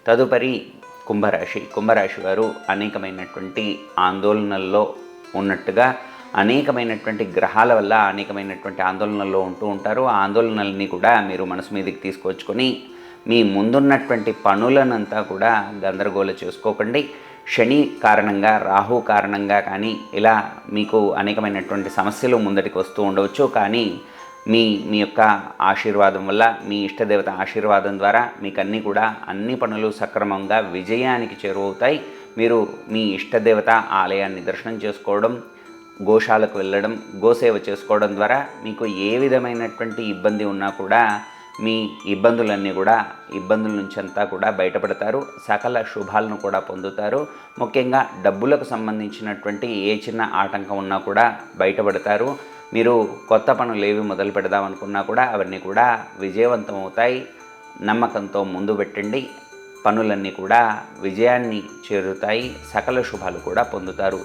తదుపరి కుంభరాశి వారు అనేకమైనటువంటి ఆందోళనల్లో ఉన్నట్టుగా అనేకమైనటువంటి గ్రహాల వల్ల అనేకమైనటువంటి ఆందోళనల్లో ఉంటూ ఉంటారు. ఆ ఆందోళనల్ని కూడా మీరు మనసు మీదకి తీసుకొచ్చుకొని మీ ముందున్నటువంటి పనులనంతా కూడా గందరగోళ చేసుకోకండి. శని కారణంగా, రాహు కారణంగా కానీ ఇలా మీకు అనేకమైనటువంటి సమస్యలు ముందటికి వస్తూ ఉండవచ్చు. కానీ మీ యొక్క ఆశీర్వాదం వల్ల, మీ ఇష్టదేవత ఆశీర్వాదం ద్వారా మీకు అన్ని పనులు సక్రమంగా విజయానికి చేరువవుతాయి. మీరు మీ ఇష్టదేవత ఆలయాన్ని దర్శనం చేసుకోవడం, గోశాలకు వెళ్ళడం, గోసేవ చేసుకోవడం ద్వారా మీకు ఏ విధమైనటువంటి ఇబ్బంది ఉన్నా కూడా మీ ఇబ్బందుల నుంచి అంతా కూడా బయటపడతారు. సకల శుభాలను కూడా పొందుతారు. ముఖ్యంగా డబ్బులకు సంబంధించినటువంటి ఏ చిన్న ఆటంకం ఉన్నా కూడా బయటపడతారు. మీరు కొత్త పనులు ఏవి మొదలు పెడదామనుకున్నా కూడా అవన్నీ కూడా విజయవంతం అవుతాయి. నమ్మకంతో ముందు పెట్టండి. పనులన్నీ కూడా విజయాన్ని చేరుతాయి. సకల శుభాలు కూడా పొందుతారు.